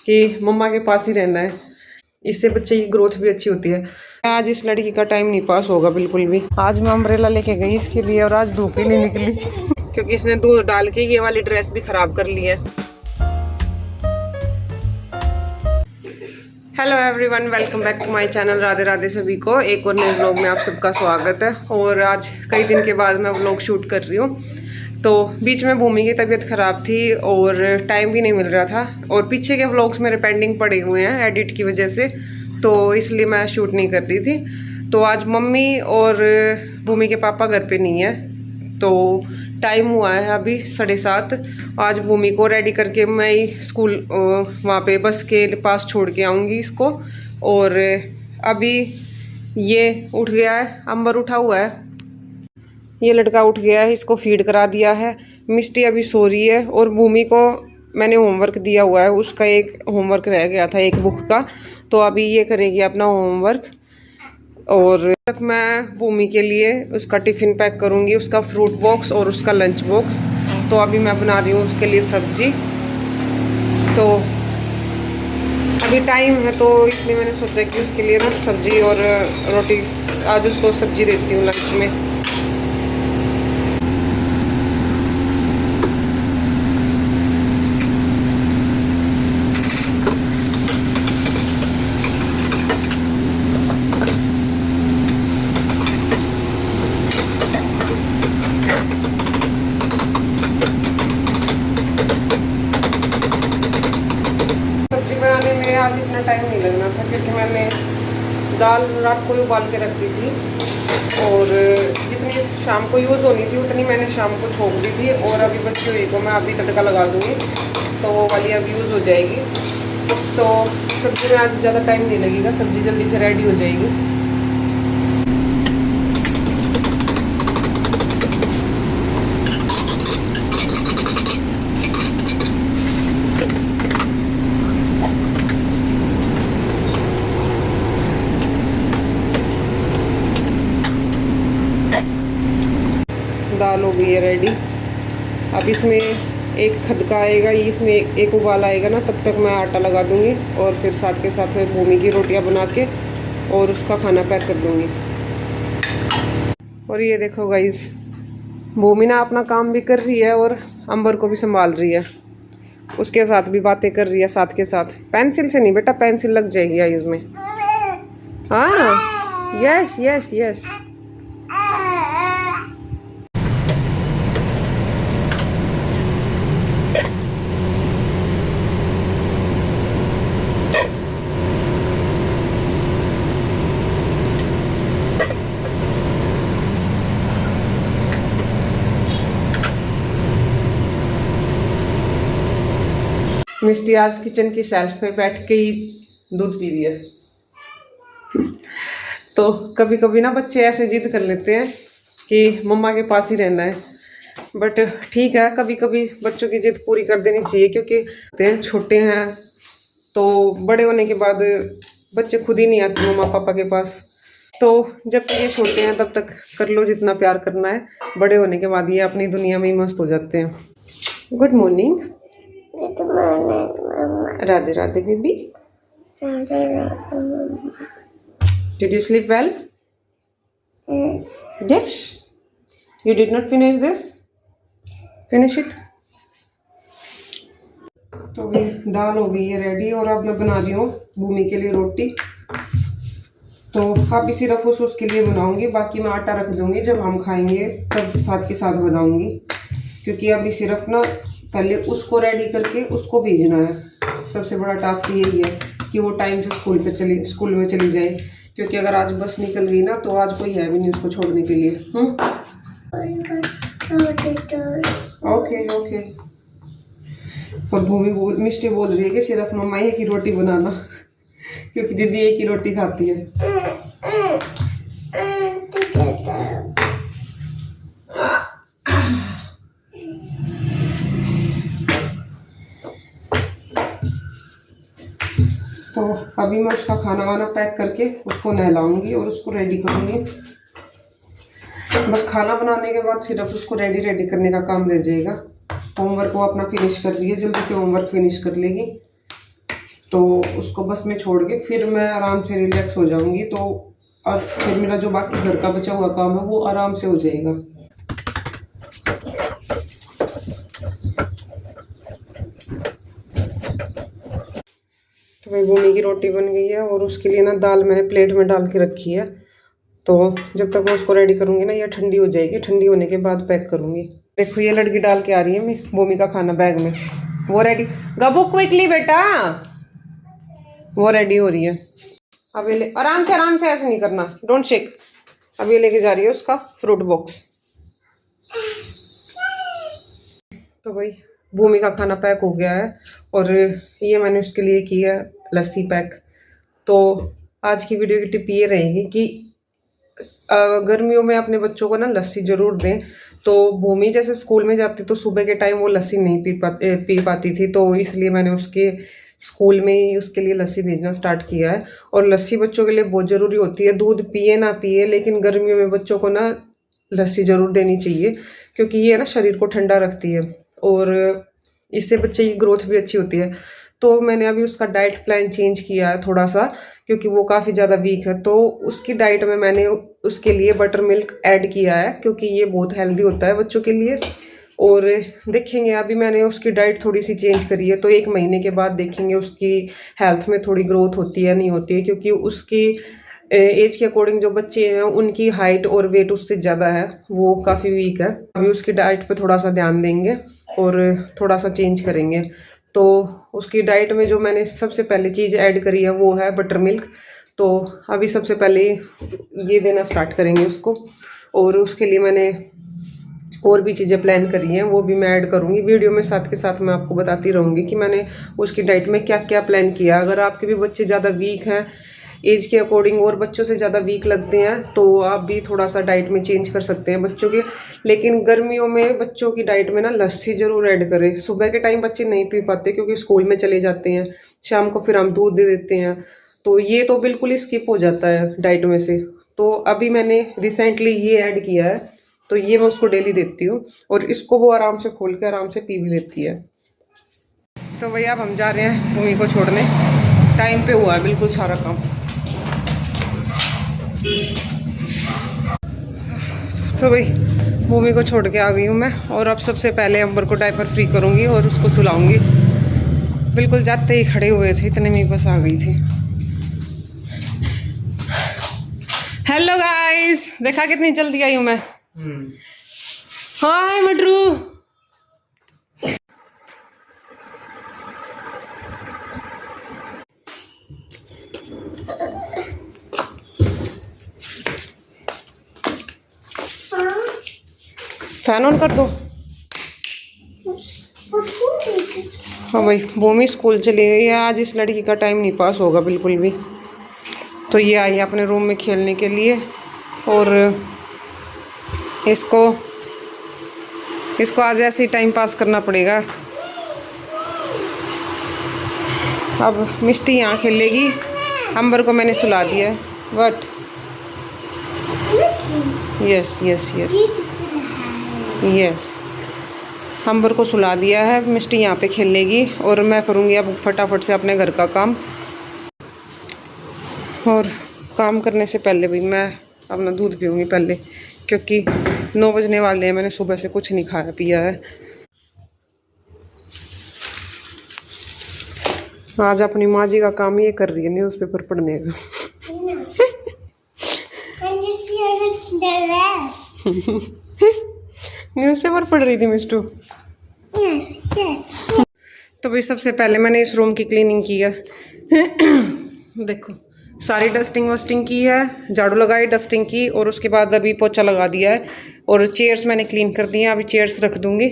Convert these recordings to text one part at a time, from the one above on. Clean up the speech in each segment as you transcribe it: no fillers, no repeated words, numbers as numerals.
कि मम्मा के पास ही रहना है, इससे बच्चे की ग्रोथ भी अच्छी होती है। आज इस लड़की का टाइम नहीं पास होगा बिल्कुल भी। आज मैं अम्ब्रेला लेके गई इसके लिए और आज धूप ही नहीं निकली क्योंकि इसने दूध डाल के ये वाली ड्रेस भी खराब कर ली है। Hello everyone, welcome back to my channel. Radhe Radhe सभी को। एक और नए व्लॉग में आप सबका स्वागत है। और आज कई दिन के बाद मैं व्लॉग शूट कर रही हूँ। तो बीच में भूमि की तबीयत ख़राब थी और टाइम भी नहीं मिल रहा था और पीछे के व्लॉग्स मेरे पेंडिंग पड़े हुए हैं एडिट की वजह से, तो इसलिए मैं शूट नहीं कर रही थी। तो आज मम्मी और भूमि के पापा घर पे नहीं है, तो टाइम हुआ है अभी 7:30। आज भूमि को रेडी करके मैं ही स्कूल वहाँ पे बस के पास छोड़ के आऊँगी इसको। और अभी ये उठ गया है, अंबर उठा हुआ है, ये लड़का उठ गया है, इसको फीड करा दिया है। मिष्टी अभी सो रही है और भूमि को मैंने होमवर्क दिया हुआ है, उसका एक होमवर्क रह गया था एक बुक का, तो अभी ये करेगी अपना होमवर्क। और तक मैं भूमि के लिए उसका टिफ़िन पैक करूँगी, उसका फ्रूट बॉक्स और उसका लंच बॉक्स। तो अभी मैं बना रही हूँ उसके लिए सब्जी। तो अभी टाइम है तो इसलिए मैंने सोचा कि उसके लिए ना सब्जी और रोटी, आज उसको सब्जी देती हूँ लंच में। आज इतना टाइम नहीं लगना था क्योंकि मैंने दाल रात को उबाल के रख दी थी और जितनी शाम को यूज़ होनी थी उतनी मैंने शाम को छोड़ दी थी। और अभी बच्ची हुई को मैं अभी तड़का लगा दूँगी तो वो वाली अब यूज़ हो जाएगी। तो सब्जी में आज ज़्यादा टाइम नहीं लगेगा, सब्जी जल्दी से रेडी हो जाएगी। दाल हो गई है रेडी। अब इसमें एक खदका आएगा, इसमें एक उबाल आएगा ना, तब तक मैं आटा लगा दूंगी और फिर साथ के साथ भूमि की रोटियां बना के और उसका खाना पैक कर दूंगी। और ये देखो गाइस, भूमि ना अपना काम भी कर रही है और अंबर को भी संभाल रही है, उसके साथ भी बातें कर रही है साथ के साथ। पेंसिल से नहीं बेटा, पेंसिल लग जाएगी आइज में। हाँ, यस यस यस। मिष्टी आज किचन की शेल्फ पे बैठ के ही दूध पी रही है। तो कभी कभी ना बच्चे ऐसे जिद कर लेते हैं कि मम्मा के पास ही रहना है, बट ठीक है, कभी कभी बच्चों की जिद पूरी कर देनी चाहिए क्योंकि छोटे हैं तो बड़े होने के बाद बच्चे खुद ही नहीं आते मम्मा पापा के पास। तो जब तक ये छोटे हैं तब तक कर लो जितना प्यार करना है, बड़े होने के बाद ये अपनी दुनिया में ही मस्त हो जाते हैं। Good morning. Radhe Radhe baby. Did you sleep well? Yes. You did not finish this? Finish it. तो अभी दाल हो गई है रेडी और अब मैं बना रही हूँ भूमि के लिए रोटी। तो अभी सिर्फ उसके लिए बनाऊंगी, बाकी मैं आटा रख दूंगी, जब हम खाएंगे तब साथ के साथ बनाऊंगी। क्योंकि अभी सिर्फ ना पहले उसको रेडी करके उसको भेजना है। सबसे बड़ा टास्क यही है कि वो टाइम से स्कूल में चली जाए, क्योंकि अगर आज बस निकल गई ना तो आज कोई है भी नहीं उसको छोड़ने के लिए। Okay okay. और भूमि मिष्टी बोल रही है कि सिर्फ मम्मा ही की रोटी बनाना क्योंकि दीदी एक ही रोटी खाती है। तो अभी मैं उसका खाना वाना पैक करके उसको नहलाऊंगी और उसको रेडी करूंगी। बस खाना बनाने के बाद सिर्फ उसको रेडी करने का काम रह जाएगा। होमवर्क वो अपना फिनिश कर रही है, जल्दी से होमवर्क फिनिश कर लेगी। तो उसको बस में छोड़ के फिर मैं आराम से रिलैक्स हो जाऊंगी। तो और फिर मेरा जो बाकी घर का बचा हुआ काम है वो आराम से हो जाएगा। तो भाई भूमि की रोटी बन गई है और उसके लिए ना दाल मैंने प्लेट में डाल के रखी है। तो जब तक मैं उसको रेडी करूँगी ना, ये ठंडी हो जाएगी। ठंडी होने के बाद पैक करूँगी। देखो ये लड़की डाल के आ रही है भूमि का खाना बैग में। वो रेडी, गबू क्विकली बेटा, वो रेडी हो रही है। अब ये आराम से ऐसे नहीं करना, डोंट शेक। अब ये लेके जा रही है उसका फ्रूट बॉक्स। तो भाई भूमि का खाना पैक हो गया है और ये मैंने उसके लिए की है लस्सी पैक। तो आज की वीडियो की टिप ये रहेगी कि गर्मियों में अपने बच्चों को ना लस्सी ज़रूर दें। तो भूमि जैसे स्कूल में जाती तो सुबह के टाइम वो लस्सी नहीं पी पाती थी, तो इसलिए मैंने उसके स्कूल में ही उसके लिए लस्सी भेजना स्टार्ट किया है। और लस्सी बच्चों के लिए बहुत ज़रूरी होती है। दूध पिए ना पिए, लेकिन गर्मियों में बच्चों को ना लस्सी ज़रूर देनी चाहिए, क्योंकि ये ना शरीर को ठंडा रखती है और इससे बच्चे की ग्रोथ भी अच्छी होती है। तो मैंने अभी उसका डाइट प्लान चेंज किया है थोड़ा सा, क्योंकि वो काफ़ी ज़्यादा वीक है। तो उसकी डाइट में मैंने उसके लिए बटर मिल्क ऐड किया है, क्योंकि ये बहुत हेल्दी होता है बच्चों के लिए। और देखेंगे, अभी मैंने उसकी डाइट थोड़ी सी चेंज करी है, तो 1 महीने के बाद देखेंगे उसकी हेल्थ में थोड़ी ग्रोथ होती है नहीं होती है। क्योंकि उसकी एज के अकॉर्डिंग जो बच्चे हैं उनकी हाइट और वेट उससे ज़्यादा है, वो काफ़ी वीक है। अभी उसकी डाइट पे थोड़ा सा ध्यान देंगे और थोड़ा सा चेंज करेंगे। तो उसकी डाइट में जो मैंने सबसे पहले चीज़ ऐड करी है वो है बटर मिल्क। तो अभी सबसे पहले ये देना स्टार्ट करेंगे उसको। और उसके लिए मैंने और भी चीज़ें प्लान करी हैं, वो भी मैं ऐड करूँगी वीडियो में। साथ के साथ मैं आपको बताती रहूँगी कि मैंने उसकी डाइट में क्या क्या प्लान किया। अगर आपके भी बच्चे ज़्यादा वीक हैं एज के अकॉर्डिंग और बच्चों से ज़्यादा वीक लगते हैं, तो आप भी थोड़ा सा डाइट में चेंज कर सकते हैं बच्चों के। लेकिन गर्मियों में बच्चों की डाइट में ना लस्सी ज़रूर ऐड करें। सुबह के टाइम बच्चे नहीं पी पाते क्योंकि स्कूल में चले जाते हैं, शाम को फिर हम दूध दे देते हैं, तो ये तो बिल्कुल ही स्किप हो जाता है डाइट में से। तो अभी मैंने रिसेंटली ये ऐड किया है, तो ये मैं उसको डेली देती हूँ और इसको वो आराम से खोल के आराम से पी भी लेती है। तो भैया अब हम जा रहे हैं भूमि को छोड़ने। टाइम पे हुआ है बिल्कुल सारा काम। तो भाई भूमि को छोड़ के आ गई हूँ मैं, और अब सबसे पहले अंबर को डायपर फ्री करूँगी और उसको सुलाऊंगी। बिल्कुल जाते ही खड़े हुए थे, इतने में बस आ गई थी। हेलो गाइस, देखा कितनी जल्दी आई हूँ मैं। हाय मटरू। फैन ऑन कर दो। हाँ भाई भूमि स्कूल चली गई है। आज इस लड़की का टाइम नहीं पास होगा बिल्कुल भी। तो ये आई है अपने रूम में खेलने के लिए, और इसको आज ऐसे ही टाइम पास करना पड़ेगा। अब मिष्टी यहाँ खेलेगी। अंबर को मैंने सुला दिया है। But yes yes yes yes, Ambar को सुला दिया है। मिष्टी यहाँ पे खेलेगी और मैं करूँगी अब फटाफट से अपने घर का काम। और काम करने से पहले भी मैं अपना दूध पीऊँगी पहले, क्योंकि 9 बजने वाले हैं। मैंने सुबह से कुछ नहीं खाया पिया है। आज अपनी माँ जी का काम ये कर रही है, न्यूज़पेपर पढ़ने का। न्यूज़पेपर पढ़ रही थी मिस्टू। तो भाई सबसे पहले मैंने इस रूम की क्लीनिंग की है। देखो सारी डस्टिंग वस्टिंग की है, झाड़ू लगाई, डस्टिंग की, और उसके बाद अभी पोछा लगा दिया है। और चेयर्स मैंने क्लीन कर दी हैं। अभी चेयर्स रख दूंगी।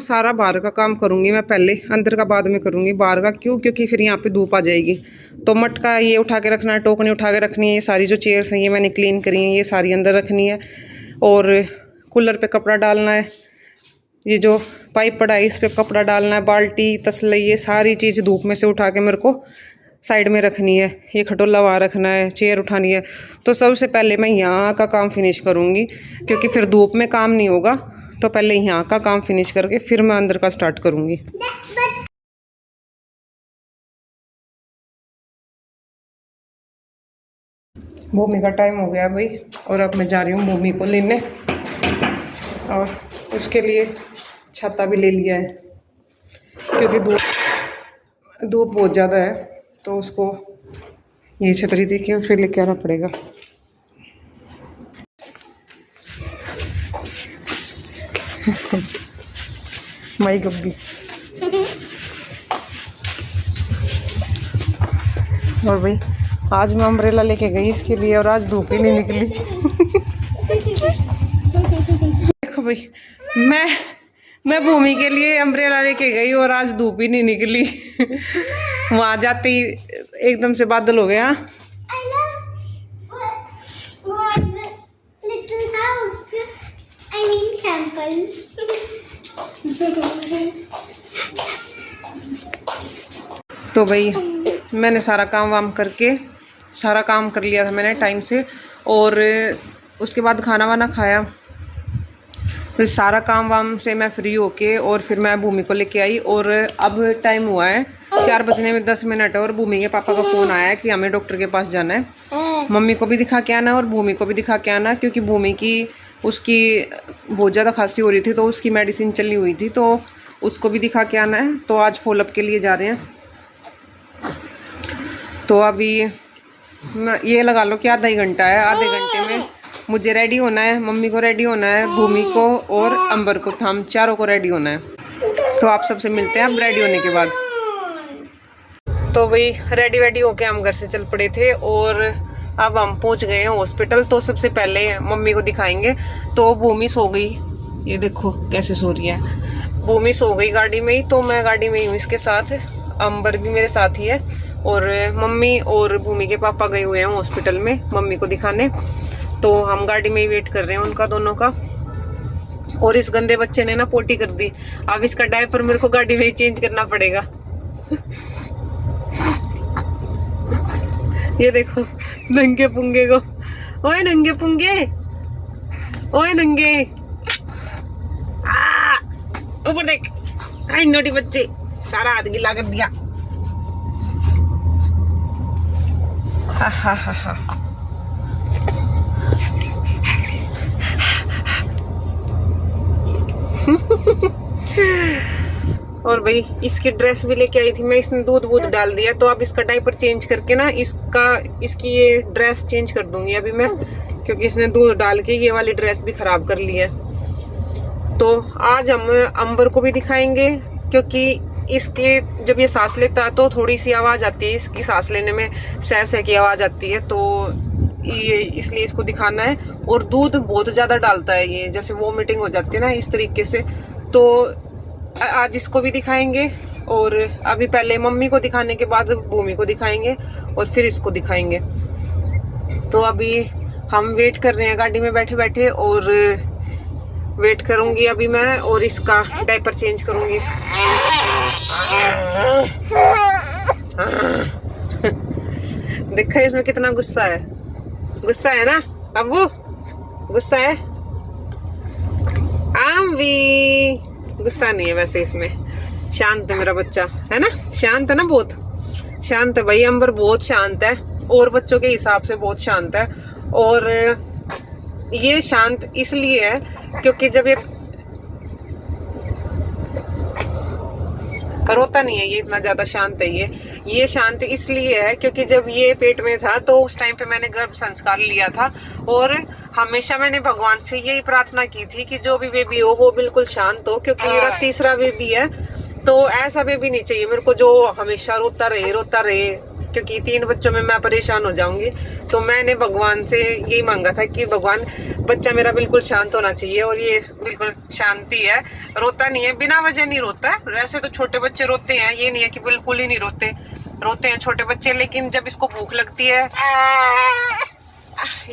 सारा बाहर का काम करूंगी मैं पहले, अंदर का बाद में करूंगी। बाहर का क्यों? क्योंकि फिर यहाँ पे धूप आ जाएगी। तो मटका ये उठा के रखना है, टोकनी उठा के रखनी है। ये सारी जो चेयर्स हैं ये मैंने क्लीन करी हैं, ये सारी अंदर रखनी है। और कूलर पे कपड़ा डालना है, ये जो पाइप पड़ा है इस पे कपड़ा डालना है। बाल्टी, तसले, ये सारी चीज़ धूप में से उठा के मेरे को साइड में रखनी है। ये खटोला वहाँ रखना है, चेयर उठानी है। तो सबसे पहले मैं यहाँ का काम फिनिश करूँगी, क्योंकि फिर धूप में काम नहीं होगा। तो पहले यहाँ का काम फिनिश करके फिर मैं अंदर का स्टार्ट करूँगी। भूमि का टाइम हो गया भाई, और अब मैं जा रही हूँ भूमि को लेने, और उसके लिए छाता भी ले लिया है क्योंकि धूप बहुत ज़्यादा है, तो उसको ये छतरी देखिए फिर लेके आना पड़ेगा। माई गब्बी। और भाई आज मैं अम्ब्रेला लेके गई इसके लिए, और आज धूप ही नहीं निकली। देखो भाई, मैं भूमि के लिए अम्ब्रेला लेके गई और आज धूप ही नहीं निकली। वहां जाते ही एकदम से बादल हो गया। तो भाई मैंने सारा काम वाम करके सारा काम कर लिया था मैंने टाइम से, और उसके बाद खाना वाना खाया, फिर सारा काम वाम से मैं फ्री होके और फिर मैं भूमि को लेके आई। और अब टाइम हुआ है 4 बजने में 10 मिनट है, और भूमि के पापा का फ़ोन आया है कि हमें डॉक्टर के पास जाना है। मम्मी को भी दिखा के आना और भूमि को भी दिखा के आना, क्योंकि भूमि की उसकी बहुत ज़्यादा खांसी हो रही थी, तो उसकी मेडिसिन चली हुई थी, तो उसको भी दिखा के आना है। तो आज फॉलोअप के लिए जा रहे हैं। तो अभी ये लगा लो कि आधा ही घंटा है, आधे घंटे में मुझे रेडी होना है, मम्मी को रेडी होना है, भूमि को और अंबर को, हम चारों को रेडी होना है। तो आप सबसे मिलते हैं अब रेडी होने के बाद। तो भाई रेडी वेडी होके हम घर से चल पड़े थे, और अब हम पहुंच गए हैं हॉस्पिटल। तो सबसे पहले मम्मी को दिखाएंगे। तो भूमि सो गई, ये देखो कैसे सो रही है। भूमि सो गई गाड़ी में ही, तो मैं गाड़ी में ही हूँ इसके साथ, अंबर भी मेरे साथ ही है, और मम्मी और भूमि के पापा गए हुए हैं हॉस्पिटल में मम्मी को दिखाने। तो हम गाड़ी में ही वेट कर रहे हैं उनका, दोनों का। और इस गंदे बच्चे ने ना पोटी कर दी, अब इसका डायपर मेरे को गाड़ी में ही चेंज करना पड़ेगा। ये देखो नंगे पुंगे को, ओए नंगे पुंगे, ओए नंगे, ऊपर देख, आई नोटी बच्चे, सारा हाथ गिला कर दिया। हा हा हा हा। और भाई इसकी ड्रेस भी लेके आई थी मैं, इसने दूध डाल दिया, तो अब इसका डायपर चेंज करके ना इसकी ये ड्रेस चेंज कर दूंगी अभी मैं, क्योंकि इसने दूध डाल के ये वाली ड्रेस भी खराब कर ली है। तो आज हम अंबर को भी दिखाएंगे, क्योंकि इसके जब ये सांस लेता है तो थोड़ी सी आवाज आती है, इसकी सांस लेने में सह सह की आवाज आती है, तो ये इसलिए इसको दिखाना है। और दूध बहुत ज्यादा डालता है ये, जैसे वोमिटिंग हो जाती है ना इस तरीके से, तो आज इसको भी दिखाएंगे। और अभी पहले मम्मी को दिखाने के बाद भूमि को दिखाएंगे, और फिर इसको दिखाएंगे। तो अभी हम वेट कर रहे हैं गाड़ी में बैठे बैठे, और वेट करूंगी अभी मैं, और इसका डायपर चेंज करूंगी। देखा इसमें कितना गुस्सा है, गुस्सा है ना अब्बू, गुस्सा है। भी गुस्सा नहीं है वैसे, इसमें शांत है मेरा बच्चा, है ना, शांत है ना, बहुत शांत है भाई। अंबर बहुत शांत है, और बच्चों के हिसाब से बहुत शांत है। और ये शांत इसलिए है क्योंकि जब ये रोता नहीं है, ये इतना ज्यादा शांत है। ये शांत इसलिए है क्योंकि जब ये पेट में था तो उस टाइम पे मैंने गर्भ संस्कार लिया था, और हमेशा मैंने भगवान से यही प्रार्थना की थी कि जो भी बेबी हो वो बिल्कुल शांत हो, क्योंकि मेरा तीसरा बेबी है। तो ऐसा बेबी नहीं चाहिए मेरे को जो हमेशा रोता रहे, क्योंकि 3 बच्चों में मैं परेशान हो जाऊंगी। तो मैंने भगवान से यही मांगा था कि भगवान बच्चा मेरा बिल्कुल शांत होना चाहिए, और ये बिल्कुल शांति है, रोता नहीं है, बिना वजह नहीं रोता है। वैसे तो छोटे बच्चे रोते हैं, ये नहीं है कि बिल्कुल ही नहीं रोते हैं छोटे बच्चे, लेकिन जब इसको भूख लगती है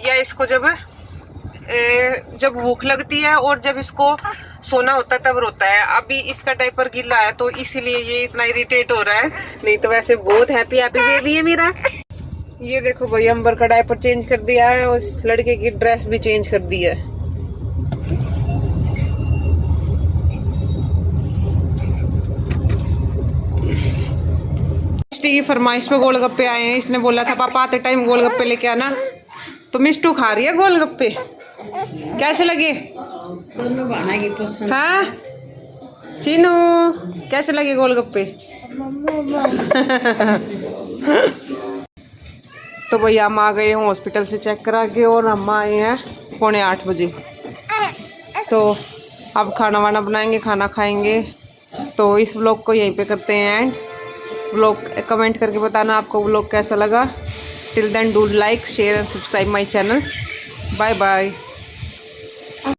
या इसको जब भूख लगती है और जब इसको सोना होता है तब रोता है। अभी इसका डायपर गीला है तो इसीलिए ये इतना इरिटेट हो रहा है, नहीं तो वैसे बहुत हैप्पी बेबी है मेरा। ये देखो भाई अंबर का डायपर चेंज कर दिया है, और इस लड़के की ड्रेस भी चेंज कर दी है। की फरमाइश पे गोलगप्पे आए हैं, इसने बोला था पापा आते टाइम गोलगप्पे लेके आना, तो मिष्टू खा रही है गोलगप्पे, कैसे लगे? दोनों बना की पसंद। हाँ चीनू, कैसे लगे गोलगप्पे? तो भैया हम आ गए हैं हॉस्पिटल से चेक करा के, और हम आए हैं 7:45 बजे। तो अब खाना वाना बनाएंगे, खाना खाएंगे। तो इस व्लॉग को यहीं पे करते हैं एंड। व्लॉग कमेंट करके बताना आपको व्लॉग कैसा लगा। Till then do like share and subscribe my channel. Bye bye.